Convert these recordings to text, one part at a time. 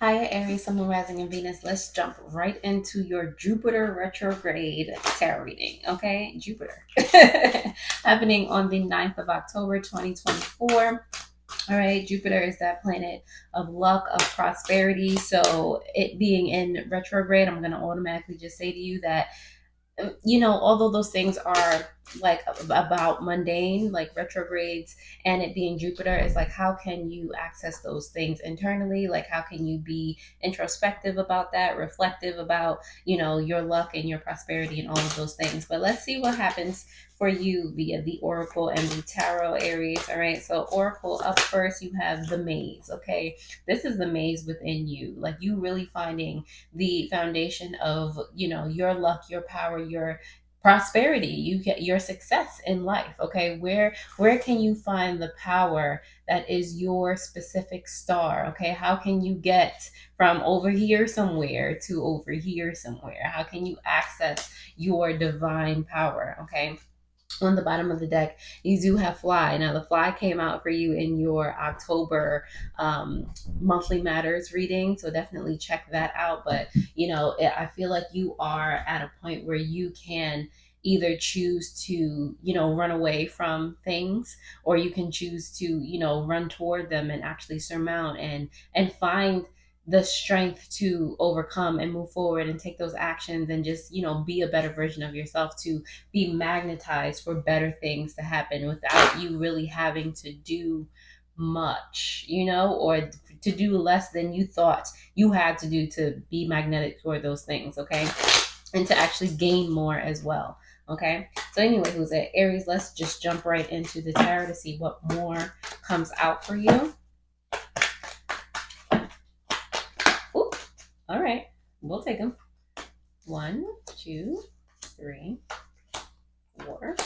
Hi, Aries, Sun, Moon, Rising, and Venus. Let's jump right into your Jupiter retrograde tarot reading. Okay, Jupiter happening on the 9th of October 2024. All right, Jupiter is that planet of luck, of prosperity. So, it being in retrograde, I'm going to automatically just say to you that although those things are like about mundane, like retrogrades, and it being Jupiter, is like, how can you access those things internally? Like, how can you be introspective about that, reflective about, your luck and your prosperity and all of those things. But let's see what happens for you via the Oracle and the Tarot, Aries. All right. So, Oracle up first, you have the maze. Okay. This is the maze within you. Like, you really finding the foundation of your luck, your power, your prosperity, you get your success in life. Okay, where can you find the power that is your specific star? Okay, how can you get from over here somewhere to over here somewhere? How can you access your divine power? Okay, on the bottom of the deck, you do have fly. Now, the fly came out for you in your October monthly matters reading. So definitely check that out. But, I feel like you are at a point where you can either choose to, run away from things, or you can choose to, run toward them and actually surmount and find the strength to overcome and move forward and take those actions and just, be a better version of yourself, to be magnetized for better things to happen without you really having to do much, or to do less than you thought you had to do to be magnetic toward those things. Okay, and to actually gain more as well. Okay, so anyway, who's at Aries, let's just jump right into the tarot to see what more comes out for you. Ooh, all right, we'll take them. 1, 2, 3, 4,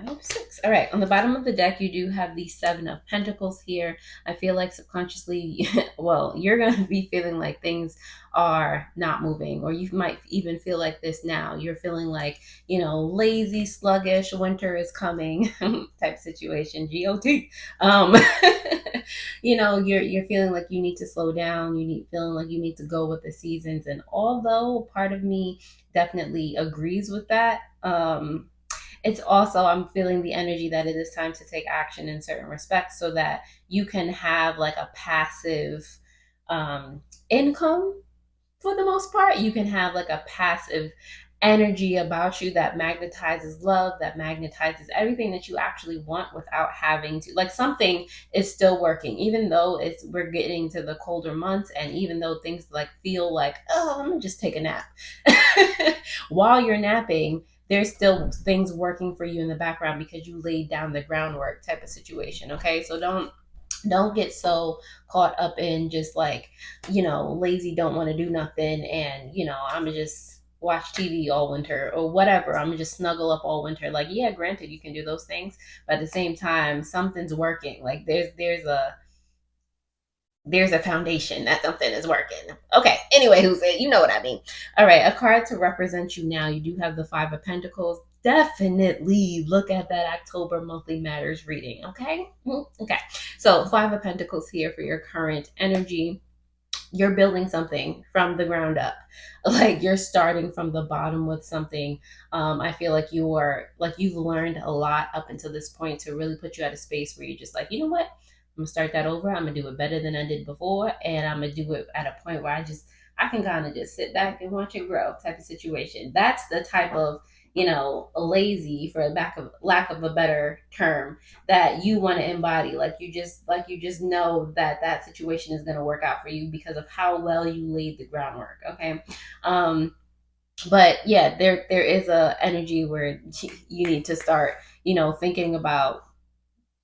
5, 6. All right. On the bottom of the deck, you do have the Seven of Pentacles here. I feel like subconsciously, well, you're going to be feeling like things are not moving, or you might even feel like this now. You're feeling like, lazy, sluggish, winter is coming type situation, GOT. Um, you're feeling like you need to slow down. Feeling like you need to go with the seasons. And although part of me definitely agrees with that, it's also, I'm feeling the energy that it is time to take action in certain respects, so that you can have like a passive income. For the most part, you can have like a passive energy about you that magnetizes love, that magnetizes everything that you actually want, without having to, like, something is still working, even though we're getting to the colder months, and even though things like feel like, oh, I'm gonna just take a nap. While you're napping, there's still things working for you in the background because you laid down the groundwork, type of situation. Okay, so don't get so caught up in just like, lazy, don't want to do nothing, and I'm gonna just watch TV all winter or whatever. I'm gonna just snuggle up all winter. Like, yeah, granted, you can do those things, but at the same time, something's working. Like, there's a foundation that something is working. Okay, anyway, who's it? You know what I mean. All right, a card to represent you now. You do have the Five of Pentacles. Definitely look at that October monthly matters reading. Okay. Okay. So, Five of Pentacles here for your current energy. You're building something from the ground up. Like, you're starting from the bottom with something. I feel like you've learned a lot up until this point to really put you at a space where you're just like, you know what, I'm gonna start that over. I'm gonna do it better than I did before, and I'm gonna do it at a point where I can kind of just sit back and watch it grow, type of situation. That's the type of, lazy, for lack of a better term, that you want to embody. Like you just know that that situation is going to work out for you because of how well you laid the groundwork. Okay. But yeah, there is a energy where you need to start, thinking about,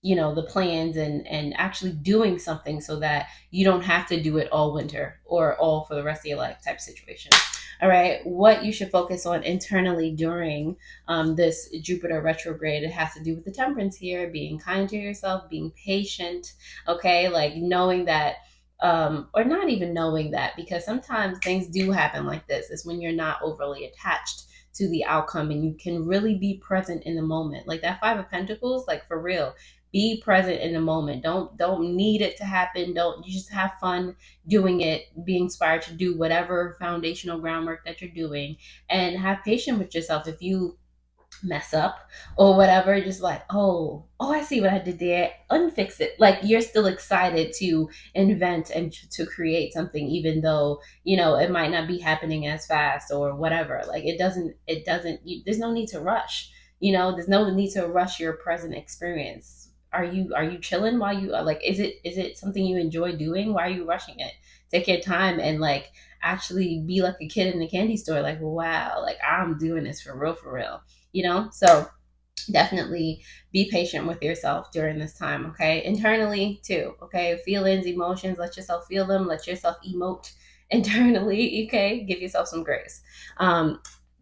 the plans, and actually doing something, so that you don't have to do it all winter or all for the rest of your life, type situation. All right, what you should focus on internally during this Jupiter retrograde, it has to do with the temperance here, being kind to yourself, being patient. Okay, like knowing that, or not even knowing that, because sometimes things do happen like this. It's when you're not overly attached to the outcome, and you can really be present in the moment. Like that Five of Pentacles, like for real, be present in the moment. Don't need it to happen. Don't You just have fun doing it, be inspired to do whatever foundational groundwork that you're doing, and have patience with yourself. If you mess up or whatever, just like, oh, I see what I did there, unfix it. Like, you're still excited to invent and to create something, even though it might not be happening as fast or whatever. Like, there's no need to rush. There's no need to rush your present experience. Are you chilling while you like, is it something you enjoy doing? Why are you rushing it? Take your time and like actually be like a kid in the candy store, like, wow, like, I'm doing this for real, for real. So definitely be patient with yourself during this time, okay? Internally too, okay? Feelings, emotions, let yourself feel them, let yourself emote internally, okay? Give yourself some grace.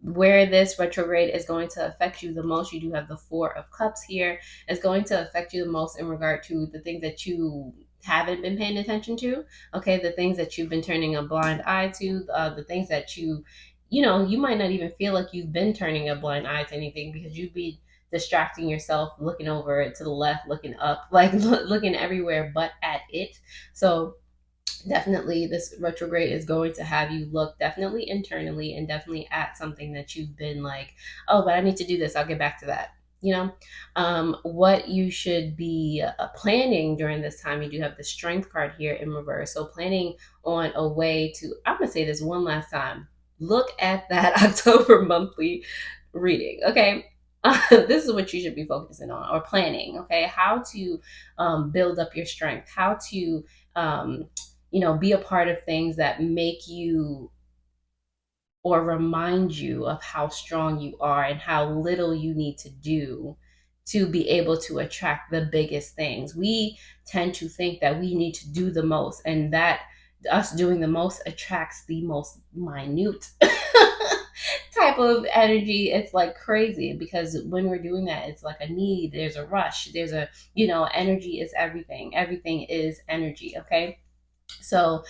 Where this retrograde is going to affect you the most, you do have the Four of Cups here. It's going to affect you the most in regard to the things that you haven't been paying attention to, okay? The things that you've been turning a blind eye to, the things that you might not even feel like you've been turning a blind eye to anything, because you'd be distracting yourself, looking over to the left, looking up, like looking everywhere but at it. So definitely this retrograde is going to have you look definitely internally and definitely at something that you've been like, oh, but I need to do this, I'll get back to that. What you should be planning during this time, you do have the Strength card here in reverse. So planning on a way to, I'm gonna say this one last time, look at that October monthly reading, okay? This is what you should be focusing on or planning, okay? How to build up your strength, how to be a part of things that make you or remind you of how strong you are and how little you need to do to be able to attract the biggest things. We tend to think that we need to do the most, and that us doing the most attracts the most minute type of energy. It's like crazy, because when we're doing that, it's like a need, there's a rush, there's a, energy is everything. Everything is energy, okay? So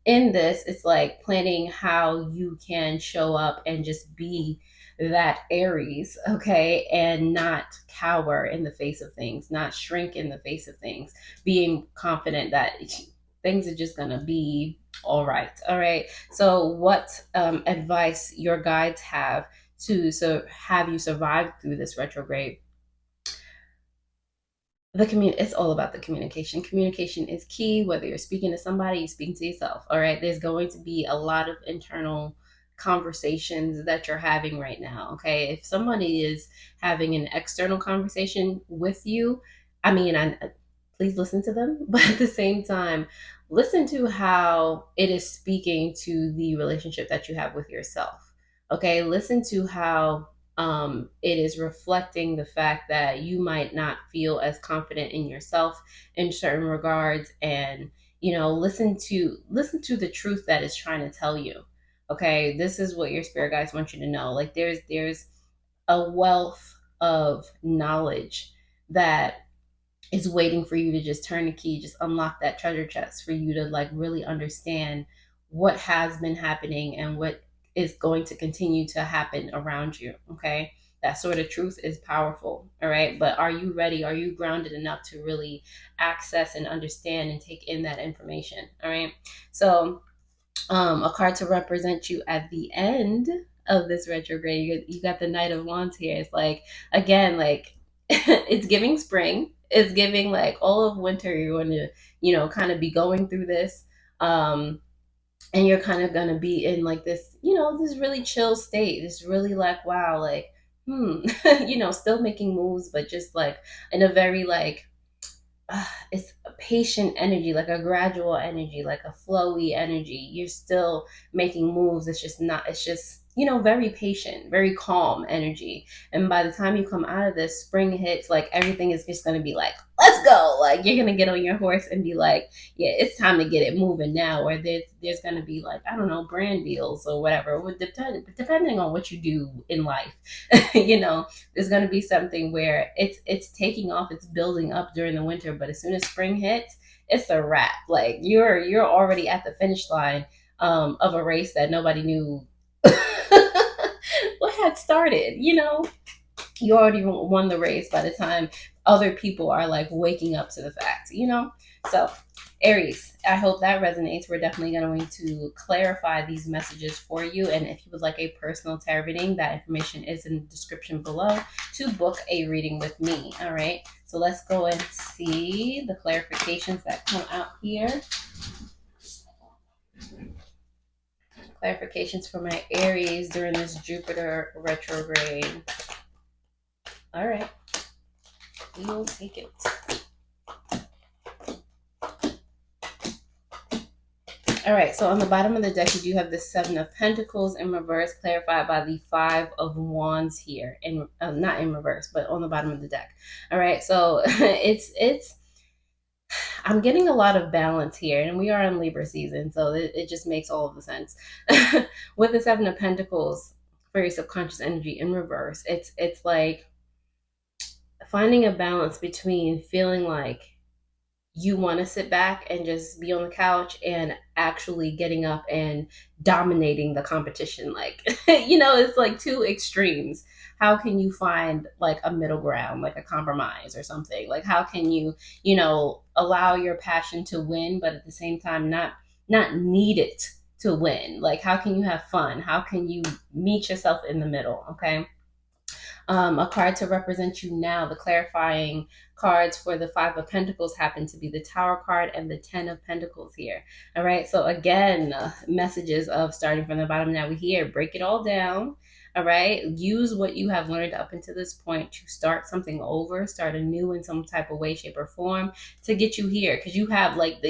in this, it's like planning how you can show up and just be that Aries, okay, and not cower in the face of things, not shrink in the face of things, being confident that things are just gonna be all right. All right. So, what advice your guides have to have you survive through this retrograde? It's all about the communication is key, whether you're speaking to somebody, you're speaking to yourself. All right, there's going to be a lot of internal conversations that you're having right now. Okay, if somebody is having an external conversation with you, please listen to them, but at the same time, listen to how it is speaking to the relationship that you have with yourself. Okay, listen to how it is reflecting the fact that you might not feel as confident in yourself in certain regards, and listen to the truth that is trying to tell you. Okay, this is what your spirit guides want you to know. Like, there's a wealth of knowledge that is waiting for you to just turn the key, just unlock that treasure chest for you to like really understand what has been happening and what is going to continue to happen around you. Okay. That sort of truth is powerful. All right. But are you ready? Are you grounded enough to really access and understand and take in that information? All right. So, a card to represent you at the end of this retrograde, you got the Knight of Wands here. It's like, again, like, it's giving spring, it's giving like all of winter. You're going to kind of be going through this, and you're kind of going to be in like this, this really chill state. It's really like, wow, like, still making moves, but just like in a very like, it's a patient energy, like a gradual energy, like a flowy energy. You're still making moves. It's just not, it's just, very patient, very calm energy. And by the time you come out of this, spring hits, like everything is just going to be like, let's go. Like, you're going to get on your horse and be like, yeah, it's time to get it moving now. Or there's going to be like, I don't know, brand deals or whatever, depending on what you do in life. There's going to be something where it's taking off, it's building up during the winter, but as soon as spring hits, it's a wrap. Like, you're already at the finish line of a race that nobody knew what had started. you already won the race by the time other people are like waking up to the fact, you know? So, Aries, I hope that resonates. We're definitely going to clarify these messages for you. And if you would like a personal tarot reading, that information is in the description below to book a reading with me. All right. So let's go and see the clarifications that come out here. Clarifications for my Aries during this Jupiter retrograde. All right. We'll take it. All right, so on the bottom of the deck, you do have the Seven of Pentacles in reverse, clarified by the Five of Wands here, and not in reverse, but on the bottom of the deck. All right, so I'm getting a lot of balance here, and we are in Libra season, so it just makes all of the sense. With the Seven of Pentacles, very subconscious energy in reverse, it's like finding a balance between feeling like you want to sit back and just be on the couch and actually getting up and dominating the competition. Like, it's like two extremes. How can you find like a middle ground, like a compromise or something? Like, how can you, allow your passion to win, but at the same time, not need it to win? Like, how can you have fun? How can you meet yourself in the middle? Okay. A card to represent you now. The clarifying cards for the Five of Pentacles happen to be the Tower card and the Ten of Pentacles here. All right. So again, messages of starting from the bottom. Now we here, break it all down. All right. Use what you have learned up until this point to start something over, start anew in some type of way, shape, or form to get you here. Because you have like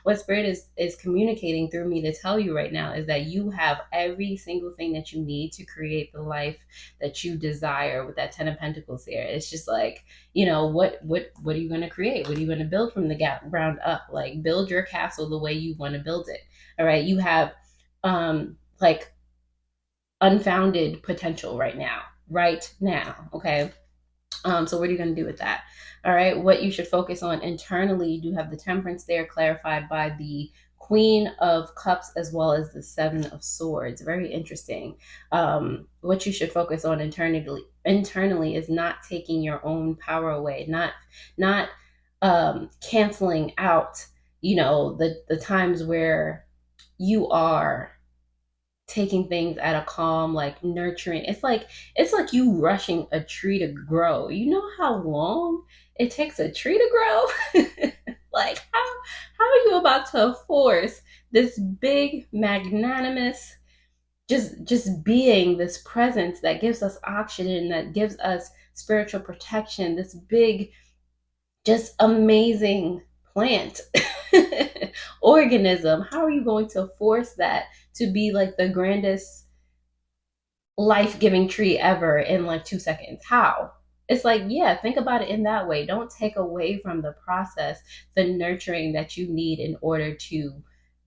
what Spirit is communicating through me to tell you right now is that you have every single thing that you need to create the life that you desire with that Ten of Pentacles here. It's just like, what are you going to create? What are you going to build from the ground up? Like, build your castle the way you want to build it. All right. You have like unfounded potential right now. Okay. So what are you going to do with that? All right. What you should focus on internally, you do have the Temperance there clarified by the Queen of Cups as well as the Seven of Swords. Very interesting. What you should focus on internally is not taking your own power away, not canceling out, the times where you are taking things at a calm, like nurturing. It's like you rushing a tree to grow. You know how long it takes a tree to grow? Like, how are you about to force this big magnanimous just being, this presence that gives us oxygen, that gives us spiritual protection, this big, just amazing plant organism? How are you going to force that to be like the grandest life-giving tree ever in like 2 seconds? How? It's like, yeah, think about it in that way. Don't take away from the process, the nurturing that you need in order to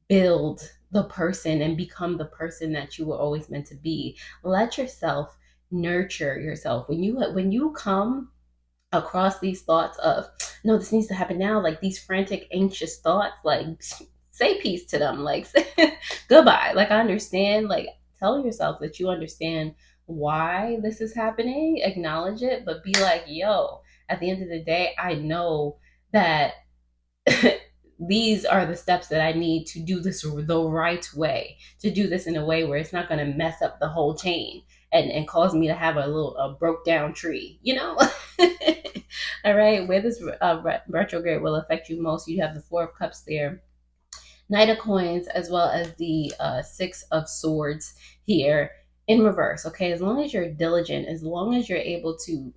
build the person and become the person that you were always meant to be. Let yourself nurture yourself. When you come across these thoughts of, no, this needs to happen now, like these frantic anxious thoughts, like, say peace to them, like, goodbye. Like, I understand, like, tell yourself that you understand why this is happening, acknowledge it, but be like, yo, at the end of the day, I know that these are the steps that I need to do this the right way, to do this in a way where it's not going to mess up the whole chain and cause me to have a broke down tree, All right, where this retrograde will affect you most, you have the Four of Cups there, Knight of Coins, as well as the Six of Swords here in reverse. Okay, as long as you're diligent, as long as you're able to,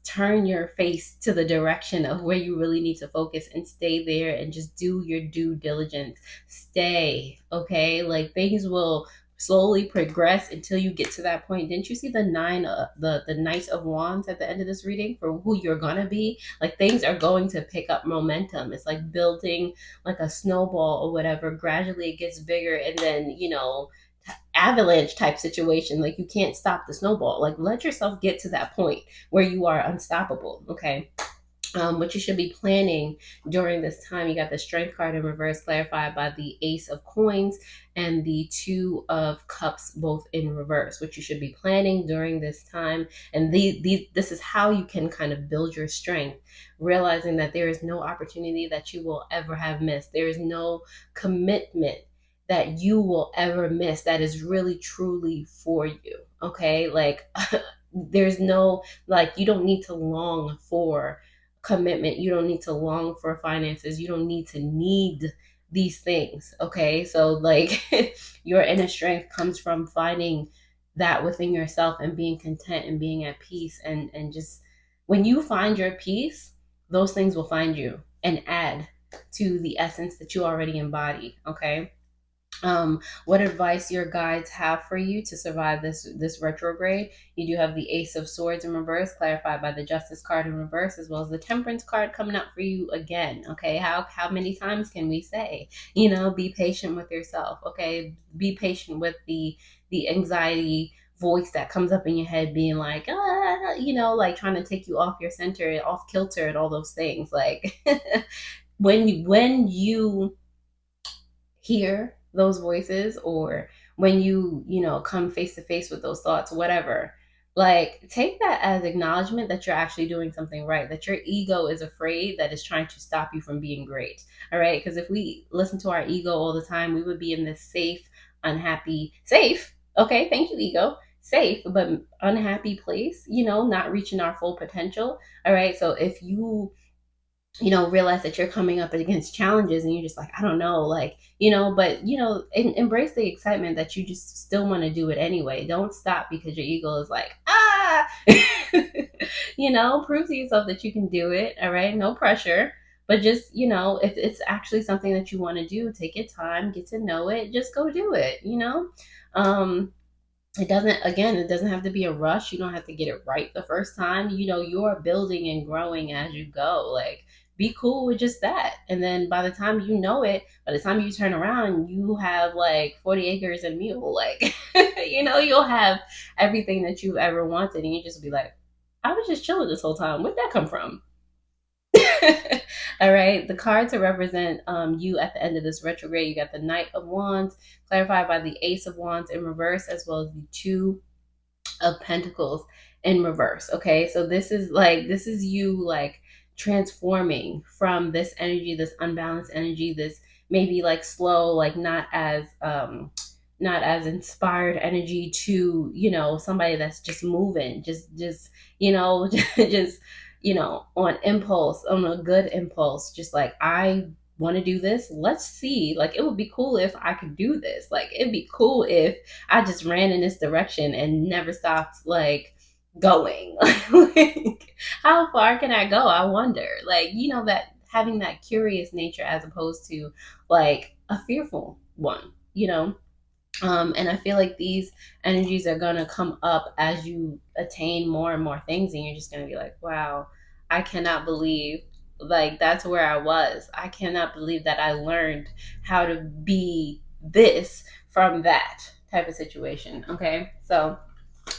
turn your face to the direction of where you really need to focus and stay there and just do your due diligence. Stay, okay? Like, things will slowly progress until you get to that point. Didn't you see the the Knight of Wands at the end of this reading for who you're gonna be? Like, things are going to pick up momentum. It's like building like a snowball or whatever. Gradually it gets bigger, and then, avalanche type situation. Like, you can't stop the snowball. Like, let yourself get to that point where you are unstoppable. Okay. what you should be planning during this time. You got the Strength card in reverse, clarified by the Ace of Coins and the Two of Cups, both in reverse. What you should be planning during this time, and this is how you can kind of build your strength, realizing that there is no opportunity that you will ever have missed. There is no commitment that you will ever miss that is really truly for you. Okay, like there's no, like, you don't need to long for commitment. You don't need to long for finances. You don't need these things. Okay. So, like, your inner strength comes from finding that within yourself and being content and being at peace. And just when you find your peace, those things will find you and add to the essence that you already embody. Okay. What advice your guides have for you to survive this retrograde? You do have the Ace of Swords in reverse, clarified by the Justice card in reverse, as well as the Temperance card coming up for you again. Okay, how many times can we say, be patient with yourself? Okay, be patient with the anxiety voice that comes up in your head being like, like trying to take you off your center, off kilter, and all those things. Like when you hear those voices, or when you come face to face with those thoughts, whatever, like, take that as acknowledgement that you're actually doing something right, that your ego is afraid, that is trying to stop you from being great. All right, because if we listen to our ego all the time, we would be in this safe, unhappy, safe, okay, thank you, ego, safe but unhappy place, not reaching our full potential. All right, so if you realize that you're coming up against challenges and you're just like, I don't know, like, but embrace the excitement that you just still want to do it anyway. Don't stop because your ego is like, prove to yourself that you can do it. All right, no pressure, but just, if it's actually something that you want to do, take your time, get to know it, just go do it. It doesn't have to be a rush. You don't have to get it right the first time. You're building and growing as you go. Like, be cool with just that. And then by the time you know it, by the time you turn around, you have like 40 acres and mule. Like, you'll have everything that you've ever wanted. And you just be like, I was just chilling this whole time. Where'd that come from? All right. The cards to represent you at the end of this retrograde, you got the Knight of Wands, clarified by the Ace of Wands in reverse, as well as the Two of Pentacles in reverse. Okay. So this is you, like, transforming from this energy, this unbalanced energy, this maybe like slow, like not as inspired energy, to somebody that's just moving, just just on impulse, on a good impulse, just like, I want to do this, let's see, like, it would be cool if I could do this, like, it'd be cool if I just ran in this direction and never stopped, like, going. Like, how far can I go, I wonder, like, that having that curious nature as opposed to like a fearful one. And I feel like these energies are going to come up as you attain more and more things, and you're just going to be like, wow, I cannot believe, like, that's where I was. I cannot believe that I learned how to be this from that type of situation. Okay, so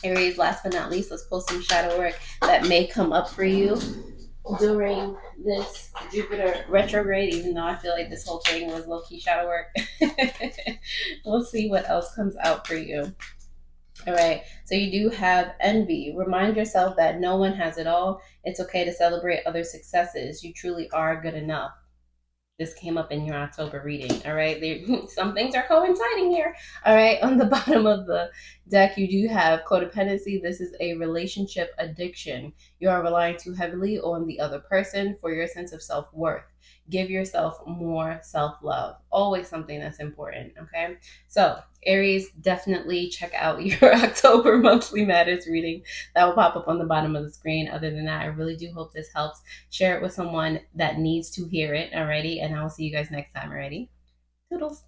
Aries, last but not least, let's pull some shadow work that may come up for you during this Jupiter retrograde, even though I feel like this whole thing was low-key shadow work. We'll see what else comes out for you. All right, so you do have envy. Remind yourself that no one has it all. It's okay to celebrate other successes. You truly are good enough. This came up in your October reading. All right, some things are coinciding here. All right, on the bottom of the deck, you do have codependency. This is a relationship addiction. You are relying too heavily on the other person for your sense of self-worth. Give yourself more self-love. Always something that's important. Okay, so Aries, definitely check out your October monthly matters reading. That will pop up on the bottom of the screen. Other than that, I really do hope this helps. Share it with someone that needs to hear it already, and I will see you guys next time. Already, toodles.